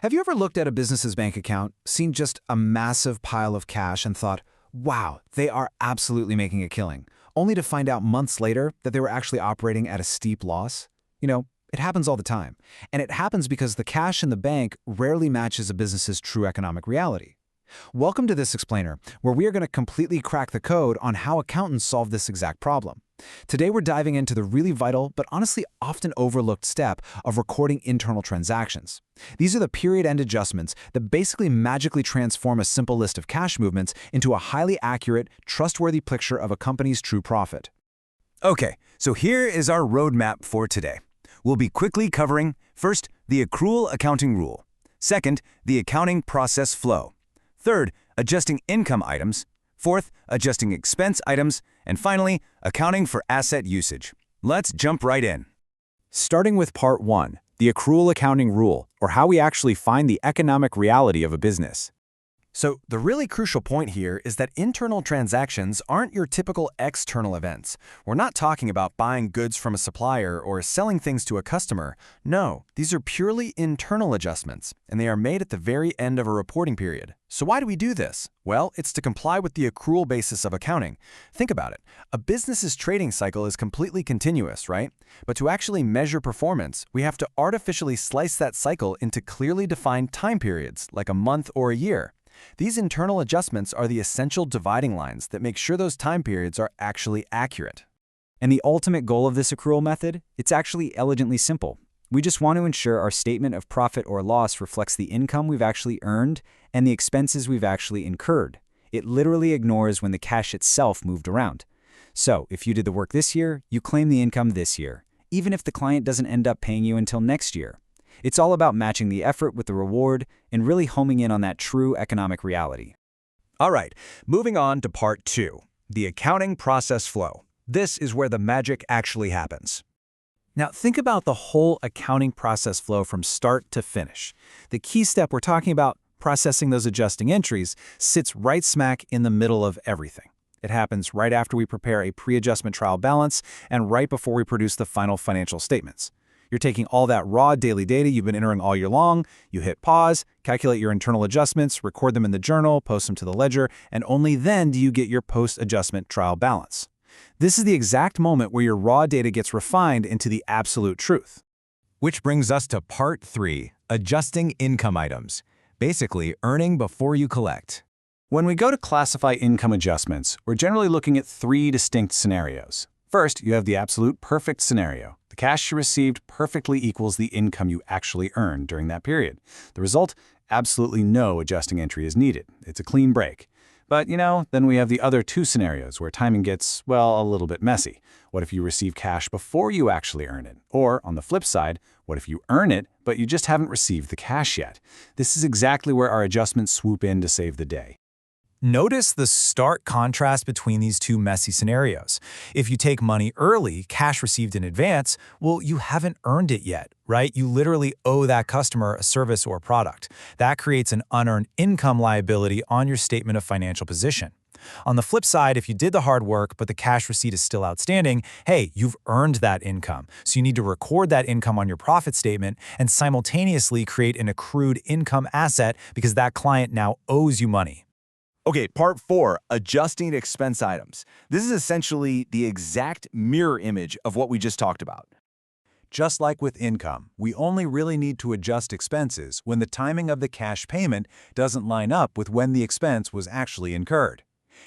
Have you ever looked at a business's bank account, seen just a massive pile of cash and thought, wow, they are absolutely making a killing, only to find out months later that they were actually operating at a steep loss? It happens all the time. And it happens because the cash in the bank rarely matches a business's true economic reality. Welcome to this explainer, where we are going to completely crack the code on how accountants solve this exact problem. Today we're diving into the really vital, but honestly often overlooked step of recording internal transactions. These are the period-end adjustments that basically magically transform a simple list of cash movements into a highly accurate, trustworthy picture of a company's true profit. Okay, so here is our roadmap for today. We'll be quickly covering, first, the accrual accounting rule. Second, the accounting process flow. Third, adjusting income items. Fourth, adjusting expense items. And finally, accounting for asset usage. Let's jump right in. Starting with Part 1, the accrual accounting rule, or how we actually find the economic reality of a business. So the really crucial point here is that internal transactions aren't your typical external events. We're not talking about buying goods from a supplier or selling things to a customer. No, these are purely internal adjustments, and they are made at the very end of a reporting period. So why do we do this? Well, it's to comply with the accrual basis of accounting. Think about it. A business's trading cycle is completely continuous, right? But to actually measure performance, we have to artificially slice that cycle into clearly defined time periods, like a month or a year. These internal adjustments are the essential dividing lines that make sure those time periods are actually accurate. And the ultimate goal of this accrual method? It's actually elegantly simple. We just want to ensure our statement of profit or loss reflects the income we've actually earned and the expenses we've actually incurred. It literally ignores when the cash itself moved around. So, if you did the work this year, you claim the income this year, even if the client doesn't end up paying you until next year. It's all about matching the effort with the reward and really homing in on that true economic reality. All right, moving on to Part 2, the accounting process flow. This is where the magic actually happens. Now, think about the whole accounting process flow from start to finish. The key step we're talking about, processing those adjusting entries, sits right smack in the middle of everything. It happens right after we prepare a pre-adjustment trial balance and right before we produce the final financial statements. You're taking all that raw daily data you've been entering all year long, you hit pause, calculate your internal adjustments, record them in the journal, post them to the ledger, and only then do you get your post-adjustment trial balance. This is the exact moment where your raw data gets refined into the absolute truth. Which brings us to Part 3, adjusting income items. Basically, earning before you collect. When we go to classify income adjustments, we're generally looking at three distinct scenarios. First, you have the absolute perfect scenario. The cash you received perfectly equals the income you actually earned during that period. The result, absolutely no adjusting entry is needed. It's a clean break. But, then we have the other two scenarios where timing gets, well, a little bit messy. What if you receive cash before you actually earn it? Or, on the flip side, what if you earn it, but you just haven't received the cash yet? This is exactly where our adjustments swoop in to save the day. Notice the stark contrast between these two messy scenarios. If you take money early, cash received in advance, well, you haven't earned it yet, right? You literally owe that customer a service or product. That creates an unearned income liability on your statement of financial position. On the flip side, if you did the hard work but the cash receipt is still outstanding, hey, you've earned that income. So you need to record that income on your profit statement and simultaneously create an accrued income asset because that client now owes you money. Okay, Part 4, adjusting expense items. This is essentially the exact mirror image of what we just talked about. Just like with income, we only really need to adjust expenses when the timing of the cash payment doesn't line up with when the expense was actually incurred.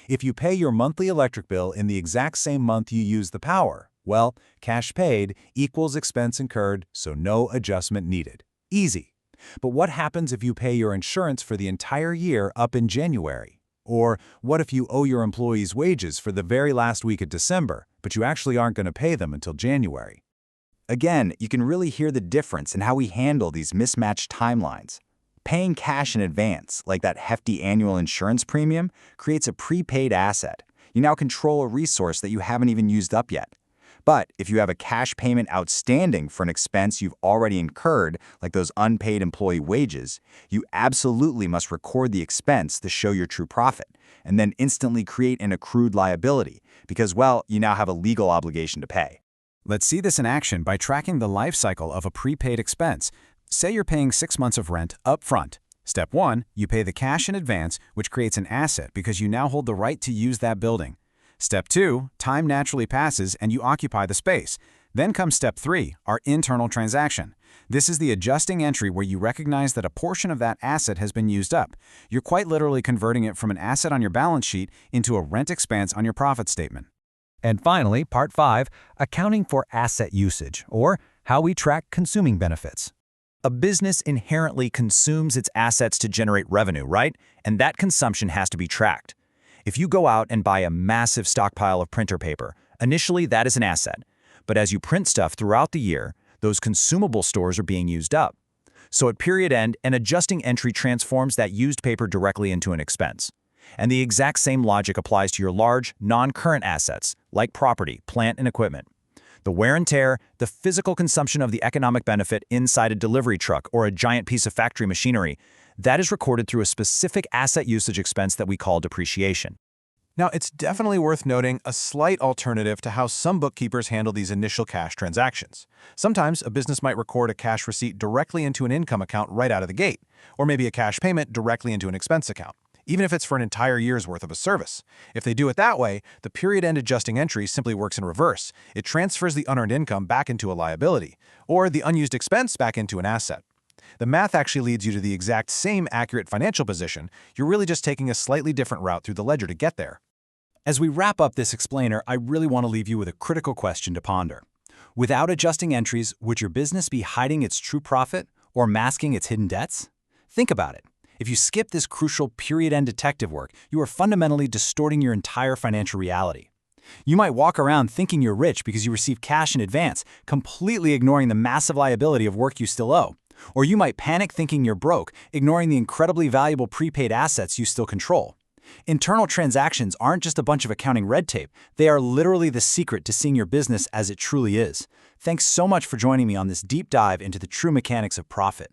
If you pay your monthly electric bill in the exact same month you use the power, well, cash paid equals expense incurred, so no adjustment needed. Easy. But what happens if you pay your insurance for the entire year up in January? Or what if you owe your employees wages for the very last week of December, but you actually aren't going to pay them until January? Again, you can really hear the difference in how we handle these mismatched timelines. Paying cash in advance, like that hefty annual insurance premium, creates a prepaid asset. You now control a resource that you haven't even used up yet. But if you have a cash payment outstanding for an expense you've already incurred, like those unpaid employee wages, you absolutely must record the expense to show your true profit, and then instantly create an accrued liability, because, well, you now have a legal obligation to pay. Let's see this in action by tracking the life cycle of a prepaid expense. Say you're paying 6 months of rent up front. Step 1, you pay the cash in advance, which creates an asset because you now hold the right to use that building. Step 2, time naturally passes and you occupy the space. Then comes Step 3, our internal transaction. This is the adjusting entry where you recognize that a portion of that asset has been used up. You're quite literally converting it from an asset on your balance sheet into a rent expense on your profit statement. And finally, Part 5, accounting for asset usage, or how we track consuming benefits. A business inherently consumes its assets to generate revenue, right? And that consumption has to be tracked. If you go out and buy a massive stockpile of printer paper, initially that is an asset. But as you print stuff throughout the year, those consumable stores are being used up. So at period end, an adjusting entry transforms that used paper directly into an expense. And the exact same logic applies to your large, non-current assets, like property, plant, and equipment. The wear and tear, the physical consumption of the economic benefit inside a delivery truck or a giant piece of factory machinery, that is recorded through a specific asset usage expense that we call depreciation. Now, it's definitely worth noting a slight alternative to how some bookkeepers handle these initial cash transactions. Sometimes a business might record a cash receipt directly into an income account right out of the gate, or maybe a cash payment directly into an expense account, even if it's for an entire year's worth of a service. If they do it that way, the period-end adjusting entry simply works in reverse. It transfers the unearned income back into a liability, or the unused expense back into an asset. The math actually leads you to the exact same accurate financial position. You're really just taking a slightly different route through the ledger to get there. As we wrap up this explainer, I really want to leave you with a critical question to ponder. Without adjusting entries, would your business be hiding its true profit or masking its hidden debts? Think about it. If you skip this crucial period-end detective work, you are fundamentally distorting your entire financial reality. You might walk around thinking you're rich because you receive cash in advance, completely ignoring the massive liability of work you still owe. Or you might panic thinking you're broke, ignoring the incredibly valuable prepaid assets you still control. Internal transactions aren't just a bunch of accounting red tape. They are literally the secret to seeing your business as it truly is. Thanks so much for joining me on this deep dive into the true mechanics of profit.